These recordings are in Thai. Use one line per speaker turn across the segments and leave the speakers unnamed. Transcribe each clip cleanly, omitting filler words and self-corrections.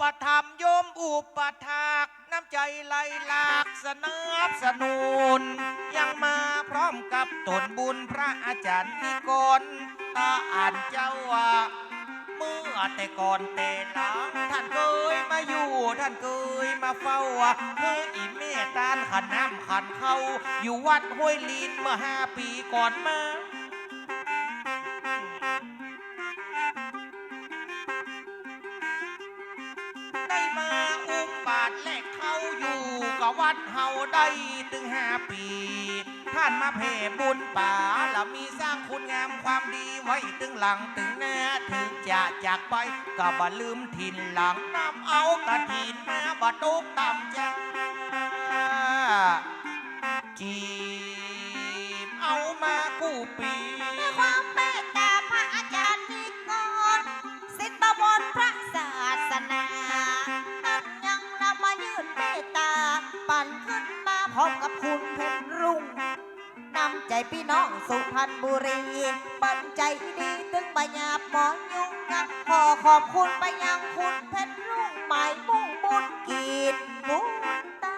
ปถัมภ์โยมอุปถากน้ำใจไหลหลากสนับสนุนยังมาพร้อมกับตนบุญพระอาจารย์นิกรตาอ่านเจ้าว่าเมื่อแต่ก่อนแต่หลังท่านเคยมาอยู่ท่านเคยมาเฝ้าเพื่ออีเมตานขันน้ำขันเข้าอยู่วัดห้วยลีนเมื่อ5 ปีก่อนมาได้มาอุ้มบาทแลกเข้าอยู่กับวัดเฮาได้ถึง5 ปีท่านมาเพ่บุญป่าแล้วมีสร้างคุณงามความดีไว้ถึงหลังถึงหน้าถึงจะจากไปก็บ่ลืมถิ่นหลังน้ำเอากระถินมาบ่ตกต่ำจ้าจีบเอามากู้ปี
ด้วยความเมตตาพระอาจารย์นิกรศิษย์บวรพระศาสนานั้นยังละมายื่นเมตตาปั่นขึ้นมาพร้อมกับคุณเพ็ญรุ่งนำใจพี่น้องสุพรรณบุรีปั้นใจดีถึงบหยาบหมอยุ่งยักขอขอบคุณไปยังคุณเพ็ญรุ่งหมายมุ่งบุญกีดบุญตา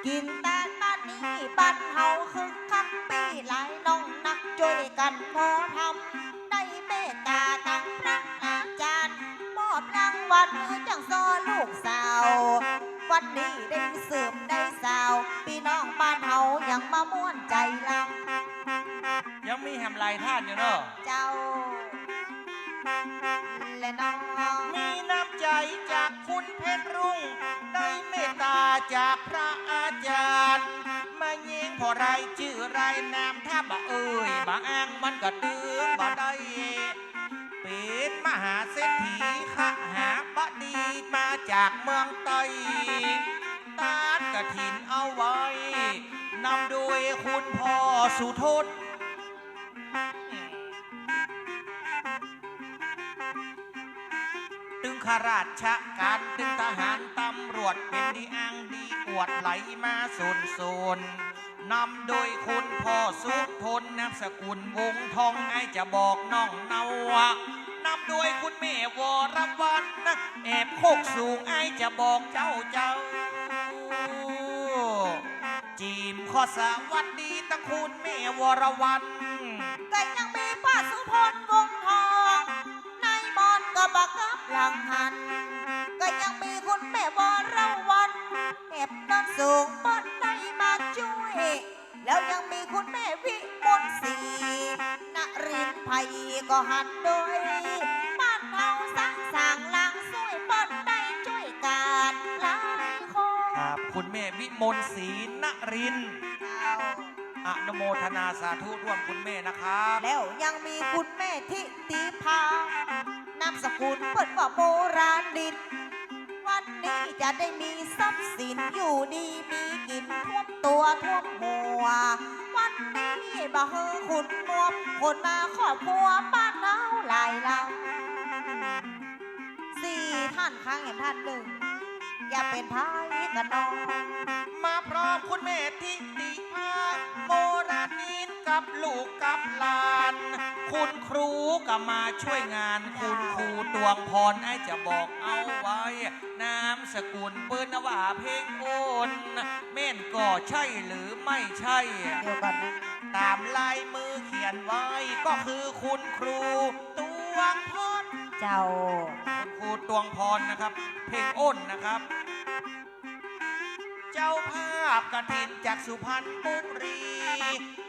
กินตาลบ้านนี้บ้านเฮาคึกคักปีหลายน้องนักช่วยกันพอทำได้เมตตาตั้งพระอาจารย์มอบรางวัลจังซอลูกสาววันนี้ได้เสริมได้สาวพี่น้องบ้านเฮายังมาม่วนใจล
ำยังมีแหมลายท่านอยู่เนอะ
เจ้าและน้อง
มีน้ำใจจากคุณเพชรรุ่งได้เมตตาจากพระอาจารย์มาเยิงพอไรชื่อไรนามถ้าบ่เอ่ยบ่อ้างมันก็ตึงบ่ได้เป็นมหาเศรษฐีขหาบดีมาจากเมืองไต้ตานกระถินเอาไว้นำโดยคุณพ่อสุทนตึงข้าราชการตึงทหารตำรวจเป็นดีอ้างดีอวดไหลมาโซนนำโดยคุณพ่อสุทนนามสกุลวงทองไอจะบอกน้องเนานำโดยคุณแม่วรวรรณแอบโคกสูงไอจะบอกเจ้าจีมข้อสวัสดีตั้งคุณแม่วรวรรณ
ก็ยังมีป้าสุพลวงทองนายบอนก็บักกับหลังหันก็ยังมีคุณแม่วรวรรณแอบนอนสูงป้อนได้มาช่วยแล้วยังมีคุณแม่วิมลศรีนรินทร์ไผ่ก็หันโดยบ้านเฮาสร้างหลังสวยป้อนได้ช่วยการหลายคน
ครับคุณแม่วิมลศรีนรินทร์อนุโมทนาสาธุร่วมคุณแม่นะครับ
แล้วยังมีคุณแม่ทิติภานามสกุลเปิดว่าโบราณดินวันนี้จะได้มีทรัพย์สินอยู่ดีมีกินท่วมตัวท่วมหัววันนี้บ่เฮอคุณนวบคนมาครอบครัวบ้านเฮาหลายหลัง4 ท่านข้างเห็นท่านหนึ่งอย่าเป็นพายกันน้อง
มาพร้อมคุณแม่ทิติภาโบราณีนกับลูกกับหลานคุณครูก็มาช่วยงานคุณครูตวงพรไอจะบอกเอาไว้นามสกุลปืนนว่าเพลงโอนเม่นก็ใช่หรือไม่ใช่
เดี๋ยวก่อนนะ
ตามลายมือเขียนไว้ก็คือคุณครูตวงพร
เจ้า
คุณครูตวงพรนะครับเพลงอ้นนะครับเจ้าภาพกฐินจากสุพรรณบุรี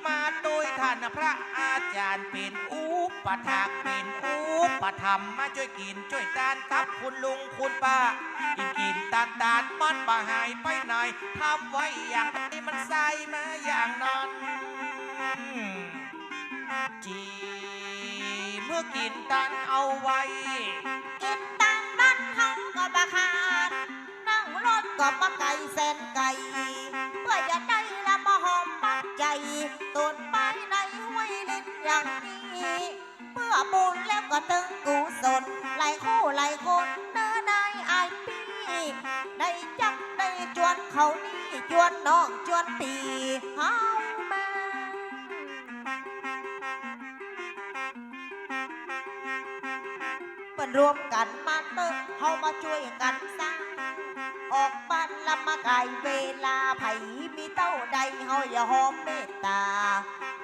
มาโดยท่านพระอาจารย์เป็นอุปถากเป็นอุปธรรมมาช่วยกินช่วยตานกับคุณลุงคุณป้ากินตานมันบ่หายไปไหนทำไว้อย่างนี้มันใส่มาอย่างนั้นจีเมื่อกินตานเอาไว้
กินตานบ้านเฮาก็บ่ขาดนั่งรถก็มาไก่แสนไก่เพื่อจะได้ละมาหอมปักใจตุนไปในห้วยลิ้นอย่างนี้เพื่อบุญแล้วก็ตึงกุศลหลายคู่หลายคนเนื้อนายอายปีได้จักได้จวนเขานี่จวนน้องจวนปีเฮามา รวมกันมาเติมเฮามาช่วยกันสร้างออกบ้านละมาไกลเวลาไผมีเต้าใดเฮาอย่าหอมเมตตา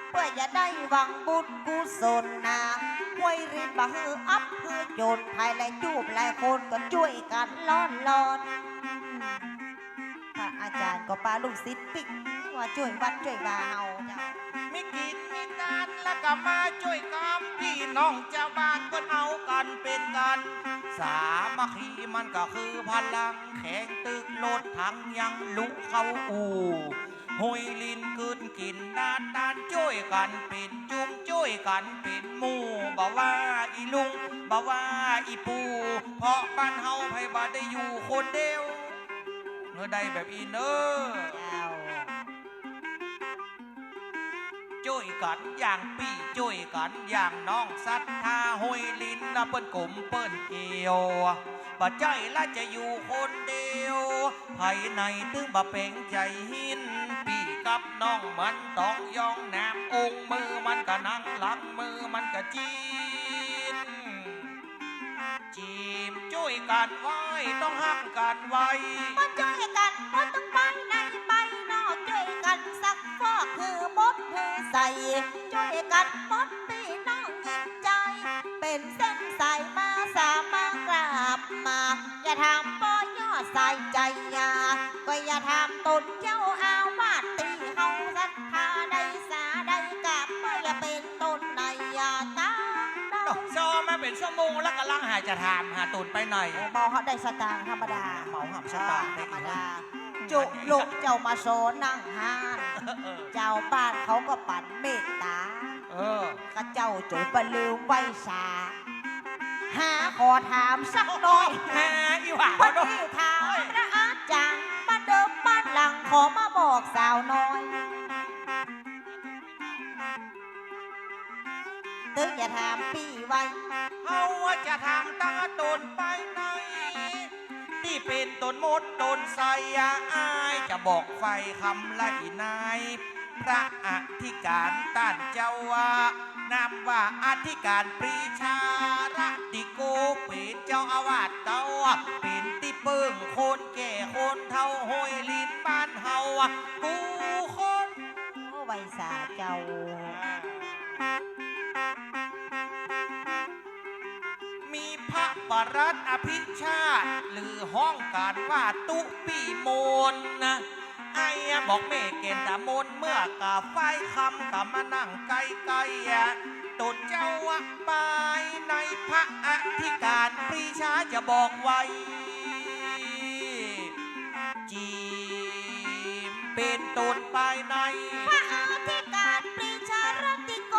เพื่อจะได้หวังบุญกุศลนาห้วยรินบ่ฮืออัพฮือโจรภายและจูบหลายคนก็ช่วยกันล้อนพระอาจารย์ก็ปาลูกศิษย์ปิ๊กว่าช่วยวัดช่วยว่าเฮาเจ้า
มีกินมีทานแล้วก็มาช่วยกันพี่น้องเจ้าบ้านเพิ่นเอากันเป็นกัน สามัคคีมันก็คือพลังแข็งตึกโลดทั้งยังลุกเข้าอู่หุยลินคืนกินดานช่วยกันเป็นจุ้มช่วยกันเป็นหมู่บ่ว่าอีลุงบ่ว่าอีปูเพราะบ้านเฮาไผบ่ได้อยู่คนเดียวเมื่อใดแบบอีเนอ
เจ้า
ช่วยกันอย่างปี่ช่วยกันอย่างน้องศรัทธาห้อยลิ้นนะเปิ้นกลมเปิ้นเกียวบ่ใจละจะอยู่คนเดียวภายในตึงบ่เป่งใจหินปี่กับน้องมันต้องยองแนมองค์มือมันก็นั่งหลังมือมันก็จีนจีมช่วยกันไว้ต้องห้ามกันไว้
มาช่วยกันมดต้องไปในไปนอกช่วยกันสักฟอกคือมดคือใส่ช่วยกันมดพี่น้องยิงใจ เป็นเส้นสายมาสามารถกราบมา อย่าทำป้อย่อใส่ใจยาก็อย่าทำตนเจ้าอาวาสตีเฮาศรัทธาได้สาได้กับก็อย่าเป็นตนในยาตา
ซอมาเป็นชั่วโมงแล้วก็ลังหาจะถามหาตูนไปหน่อย
เมาเขาได้สตางค์ธรรมดา
เมาหับสตางค์ได้
ธรรม
อีก
ดา
นะ
จุลูกเจ้ามาโซนั่งห้าน เจ้าบ้านเขาก็ปั่นเมตตา
เออ
ก็เจ้าจุปลืมไว้สาหาขอถามสักหน่อย
แหมอีหว่า
วัน
เขา
นี้ถามพระอาจารย์มาเดิมบ้านหลังขอมาบอกสาวน้อยตึกอย่าถามพี่ไว้
เขาว่าจะทางตาตนไปไหนที่เป็นตนมดตนใสอายจะบอกไฟคำไล่นายพระอธิการต้านเจ้าวานามว่าอธิการปรีชาระติโกเป็นเจ้าอาวาสเต้าเป็นที่เปิ้งคนแก่คนเท่าห้อยลิ้นบ้านเฮากูคน
โอ้ไว้สาเจ้า
มีพระปรัตน์อภิชาติหรือห้องการว่าตุปีโมนนะไอ้บอกแม่เกณฑ์ตามนเมื่อกาไฟคำกับมานั่งไกลๆตนเจ้าไปในพระอธิการปรีชาจะบอกไว้ จีมเป็นตนไปใน
พระอาธิการปรีชารติโก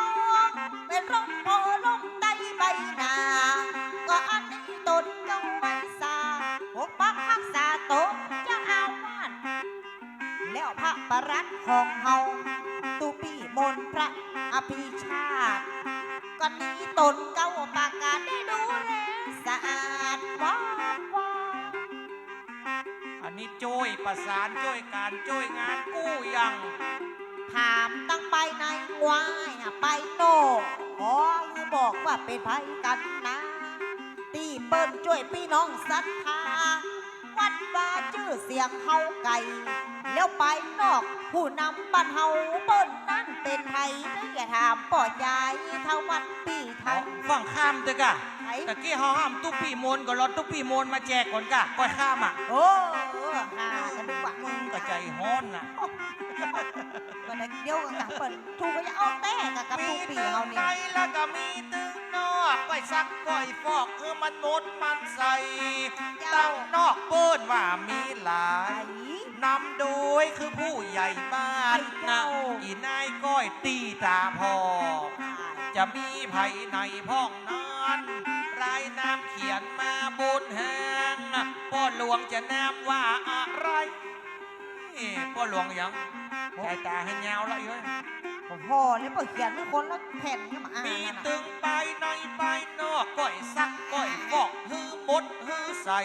เป็นร่มโพล่มใต้ใบหนาก็อันนี้ตนเจ้าไว้สาปกปักรักษาตนเจ้าอาวาสแล้วพระปรัตน์ของเฮาตุปีมนต์พระอภิชาติก็นี้ตนเก้าปากกาได้ดูแลสะอาดว้าวา
อันนี้ช่วยประสานช่วยการช่วยงานกู้ยัง
ถามตั้งไปในวายไปโนขอคือบอกว่าเป็นไผกันนะตีเปิ้นช่วยพี่น้องศรัทธาวัดว่าชื่อเสียงเฮาไก่แล้วไปนอกผู้นำบ้านเฮาเปิ้นนั้นเป็นไผนึกอย่าถามป่อใจเท่าวัดปีไทย
ฝั่งข้ามเถอะกะ
ไผ
ตะกี้เขาห้ามตุ๊กปีโมนก็รถตุ๊กปีโมนมาแจกก่อนกะก้อยข้ามอ่ะ
โอ้หากันดีกว่า
มึงก็ใจฮ้อนน่ะ
ก็ได้เดียวกันกับเปิ้นถูกก็จะเอาแต่กับทุกปีเฮา
ใน
นี่
แล้วก็มีตึงนอกก้อยซักก้อยฟอกมันมดมันใส่ตั้งนอกเปิ้นว่ามีหลา
ไผ
ยนำโดยคือผู้ใหญ่บ้านนะอีนายก้อยตีตาพอ จะมีไผ่ในพ้องนั้นรายนามเขียนมาบนแหงพ่อหลวงจะนามว่าอะไรพ่อหลวงยังใจตาให้ยาวแล้วเอ้ย
พ่อแล้วก็เขียนให้คนแล้วแผ่นนี่มาอ่าน
มี
นั่นน่ะ
ตึงไปในไปนอกก้อยซักก้อยฟอกฮือมดฮือใส่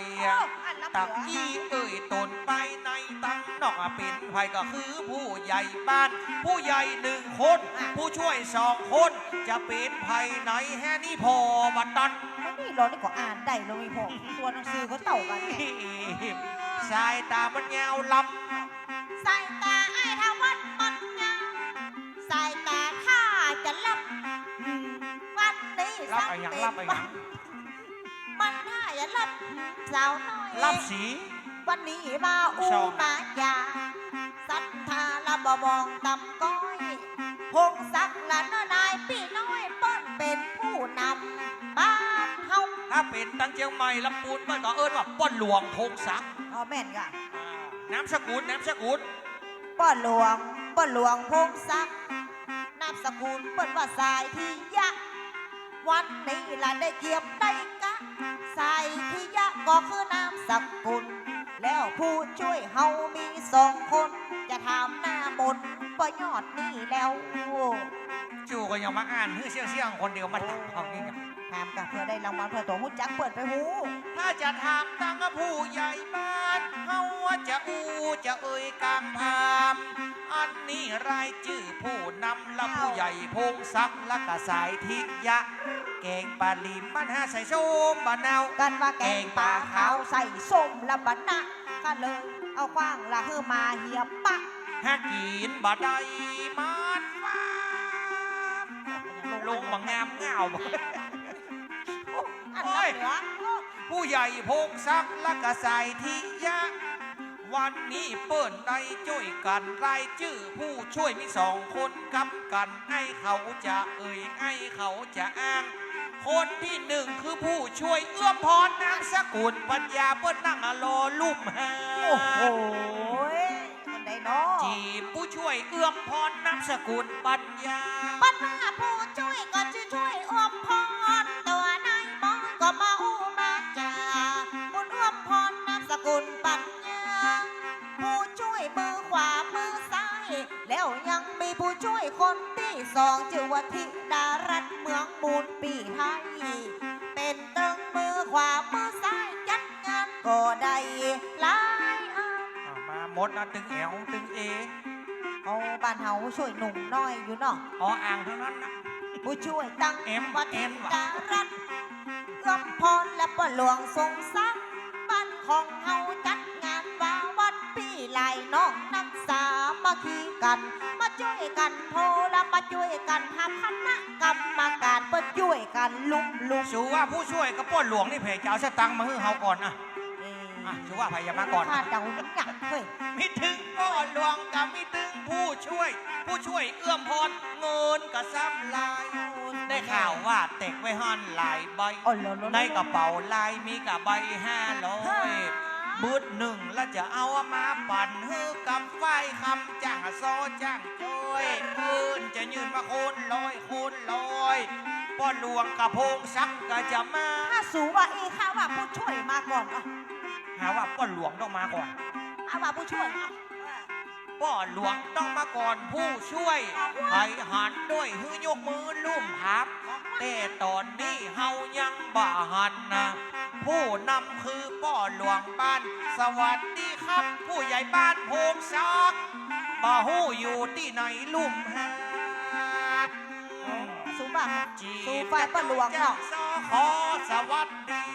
อันละ
ตับ
เหลือ
ยี่เอ่ยตนไปในตั้งนอกเป็นไผ่ก็คือผู้ใหญ่บ้าน ผู้ใหญ่1 คน ผู้ช่วย2 คน จะเป็นไผ่ไหนแห่นี่พอบัดตัน
นี่เราได้ก็อ่านได้เราไม่พอตัวหนังสือเขาเต่ากันเนี่ย
สายตามันยาวล
สายตาไอ้ทวัดมันยาวสายตาข้าจะรับวันนี้
ำรับอะไรอย่างรับอะไรอย่าง
มันถ้าอย่ารับสาวน้อย
รับสี
วันนี้มาอูมาจาสัทธาละบมองตำก้อยพงศักดิ์ละน้อนายพี่น้อยเปิ้นเป็นผู้นำบ้านเฮา
ถ้าเป็นตั้งเชียงใหม่ลำพูนมันก็เอิ้นว่าป้อนหลวงพงศักดิ์
อ๋อแม่นกะ
น้ำสกุลน้ำสกุล
ป้อนหลวงพงศักดิ์นามสกุลเปิ้นว่าสายที่ยะวันนี้ละได้เกียบได้กะสายที่ยะก็คือนามสกุลแล้วผู้ช่วยเฮามี2 คนจะทำหน้ามนต์ประยอดนี่แล้ว
จู่ก็ยังมาอ่านเสี่ยงคนเดียวมันเอางี้ไง
ถามกับเพื่อได้รางวัลเพื่อตัวหุ้นจักเปิดไปหู
ถ้าจะถามตั้งผู้ใหญ่บ้านเฮาจะจะเอ่ยกลางพามอันนี้รายชื่อผู้นำและผู้ใหญ่พงศักดิ์และก็สายทิยะแกงปลาลิมบ้านหาใส่ส้มบ้านนาว
กันว่าแกงปลาขาวใส่ส้มละบัดนะก็เลยเอาคว้างละเฮือมาเหียบปะ
หากินบาดายมันฟ้าลงมางามเงาบ่
อันนั้นเหนือ
ผู้ใหญ่พงศักดิ์และก็สายทิยะวันนี้เปิ้นได้ช่วยกันรายชื่อผู้ช่วยมี2 คนกับกันให้เขาจะเอ่ยให้เขาจะอ้าง คนที่ 1คือผู้ช่วยเอื้อมพรนามสกุลปัญญาเปิ้นนั่งรอลุ่มหา
โอ้โหคนใดเนาะ
จีบผู้ช่วยเอื้อมพรนามสกุลปัญญา
ปัญหาผู้ช่วยก็จะช่วยอ้อมพรตัวนายมองก็มาอู้มาจาคุณอ้อมพรนามสกุลปัญญาผู้ช่วยมือขวามือซ้ายแล้วยังมีผู้ช่วยคนที่2ชื่อว่าธิดารัตน์เมืองมูลปีไทยเป็นตึงมือขวามือซ้ายจัดงานก็ได้หลายอัน
มาหมดนะตึงแอวตึงเอ
เอาบ้านเฮาช่วยหนุ่มน้อยอยู่เนาะ
อ๋ออ่างทั้งนั้นนะ
ผู้ช่วยตั้ง
เอ็ม
วัด
เอ็ม
ดารัตน์เอื้อมพรและป้าหลวงทรงทรัพย์บ้านของเฮาจัดงานว่าวัดพี่ไหลน้องน้ำสามาคีกันมาช่วยกันโทรและมาช่วยกันทำคณะกรรมการเพื่อช่วยกันลุม
สูว่าผู้ช่วยกับป้อนหลวงนี่เพจจะเอาสตังค์มาให้เฮาก่อนอ่ะสูว่าพยามาก่อน
ข้าเดาหยักเฮ้ย
มีถึงป้อนหลวงกับมีถึงผู้ช่วยเอื้อมพรเงินก็ซ้ำลาย ได้ข่าวว่าเต็กไว้ห่อนหลายใบ
อ๋อเหรอ
ในกระเป๋าลายมีกับใบ500บูด1แล้วจะเอามาปั่นฮื้อกำไฟคำจ้างโซจ้างจ้อยคืนจะยืนมาโคนลอยป้อนหลวงกับพงศักดิ์ก็จะมา
ถ้าสูว่าข้าว่าผู้ช่วยมาก่อนอ่ะ
หาว่าป้อนหลวงต้องมาก่อน
เอาว่าผู้ช่วยอ่ะ
ป้อนหลวงต้องมาก่อนผู้ช่วยให้หันด้วยฮื้อยกมือลุ่มพับแต่ตอนนี้เฮายังบ่หันนะผู้นำคือป้อนหลวงบ้านสวัสดีครับ ผู้ใหญ่บ้านโพงซักบ่ฮู้อยู่ที่ไหนลุ่มหาด
สูว่า
จี
สูฝ่ายป้าหลวงเนาะ
สอขอสวัสดี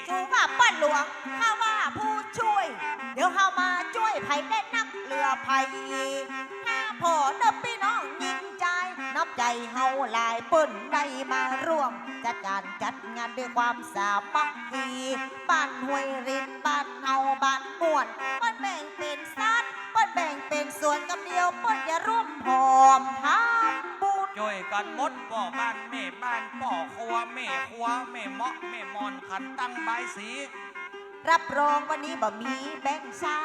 สูว่าป้าหลวงข้าว่าผู้ช่วย เดี๋ยวเขามาช่วยไผ่ได้นักเรือไผ่ถ้าพอเด้อพี่น้องยิงใจน้ำใจเฮาหลายเปิ้นได้มาร่วม จัดการจัดงานด้วยความสามัคคีบ้านห้วยรินบ้านเฮาบ้านม่วนเปิ้นแบ่งเป็นซัดเปิ้นแบ่งเป็นส่วนกับเดียวเปิ้นอย่าร่วมหอมทำบุญ
ช่วยกันหมดป่อบ้านแม่บ้านป่อครัวแม่ครัวแม่เมาะแม่มอนขันตั้งใบายสี
รับรองวันนี้บ่มีแบงค์เศร้า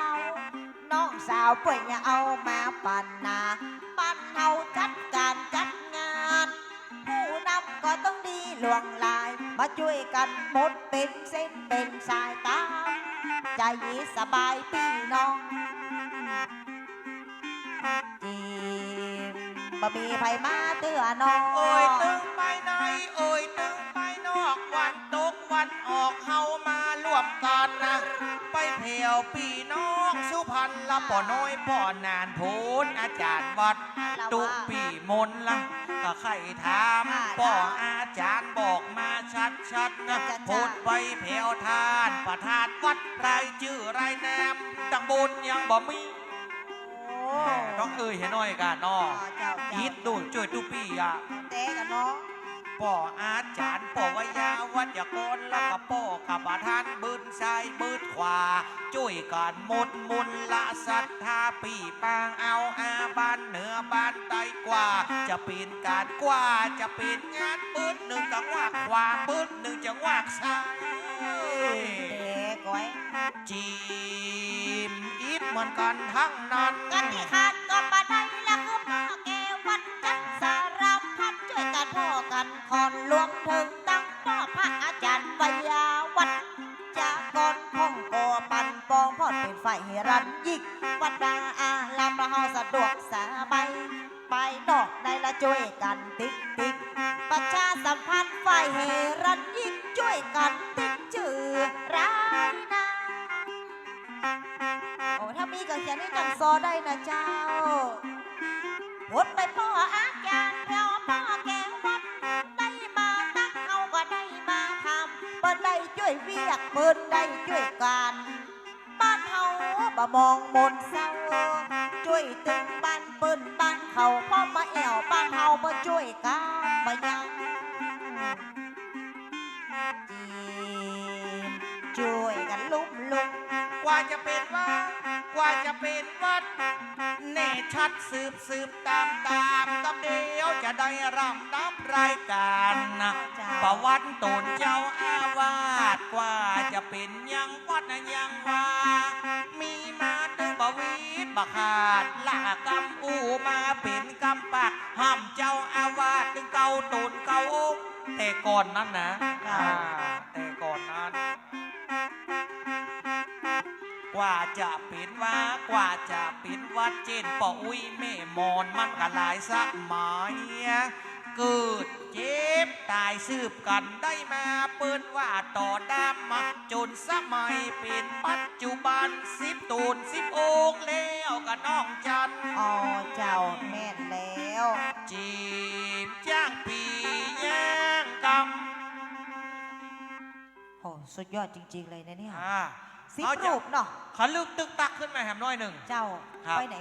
น้องสาวเปิ่นอย่าเอามาปั่นนาบ้านเฮาจัดการจัดงาน ผู้นำก็ต้องดีหลวงลาย มาช่วยกันหมดเป็นเส้นเป็นสายตามใจสบายพี่น้องจีมบ่มีไผมาเตือน้อง
เอ่ยตึงไปในเอ่ยตึงไปนอกวันตกวันออกเฮามาร่วมกันนะไปเที่ยวพี่น้องสุพรร วันละป่อน้อยป่อนานพูนอาจารย์วัดตุปีมนต์ละก็ใครถามป่ออาจารย์บอกมาชัดๆนะพูดไปแผ่วทานประธานวัดรายชื่อรายแนมตังบนยังบ่มีต้องเห็นหน่อยกันเนาะอีทดูช่วยตุปีอ่ะ
เด็กกันเนาะ
ป่ออาจารย์ป่อวิยาวัจกรแล้วก็ป่อกับประธานบืนซ้ายบืนขวาช่วยกันหมดมุนละศรัทธาปีปางเอาอาบ้านเหนือบ้านใต้กว่าจะเป็นการกว่าจะเป็นงานบืนหนึ่งจังหวะขวาบืนหนึ่งจังหวะซ้าย
เด็กก้อย
จีมอีทเหมือนกันทั้งนั้น
กันที่ขาดก็มาได้ละคือพ่อแกวัดจักสารพัดช่วยกันพ่อกันคอนรวมถึงตั้งพ่อพระอาจารย์วิยาวัดจากรพ่องโกปันปองพอดเป็นฝ่ายเฮรันยิกวัดดาอาลามละเฮาสะดวกสบายไปนอกได้ละช่วยกันติ๊กติ๊กประชาสัมพันธ์ฝ่ายเฮรันยิกช่วยกันติ๊กชื่อร้ายนา โอ้ถ้ามีก็เขียนให้จังซอได้นะเจ้าพุดไปพ่ออาจารย์แผ่วพ่อแก้ววัดได้มาตั้งเอาก็ได้มาทำเปิ้นได้ช่วยเวียกเปิ้นได้ช่วยกันบ้านเฮาบ่มองมนเศร้าช่วยตึงบ้านเปิ้นบ้านเขาพ่อมาแอวบ้านเฮาบ่ช่วยกันบ่ยังจีมช่วยกันลุ่ม
กว่าจะเป็นวัดกว่าจะเป็นวัดแน่ชัดสืบตามตำเดียวจะได้รำนับรายการนะประวัติตนเจ้าอาวาสกว่าจะเป็นยังวัดยังว่ามีมาตึงบวีดบขาดลากำอูมาเป็นกำปากห้ามเจ้าอาวาสตึงเก่าตนเก่าองค์แต่ก่อนนั้นนะแต่ก่อนนั้นกว่าจะเป็นว่ากว่าจะเป็นวัดเจนป่ออุ้ยแม่มอนมันก็หลายสมัยเกิดเจ็บตายสืบกันได้มาเปิ้นว่าต่อดำมาจนสมัยเป็นปัจจุบัน10 ตูน10 องค์แล้วก็น้องจัน
อ๋อเจ้าแม่นแล้ว
จีบจ้างปีย่างก
โหสุดยอดจริงๆเลยนะเนี่ย
ำ
10 รูปเนาะ
เขาลึกตึกตักขึ้นมาแหมน้อยหนึ่ง
เจ้า
ครับ
ไปไหน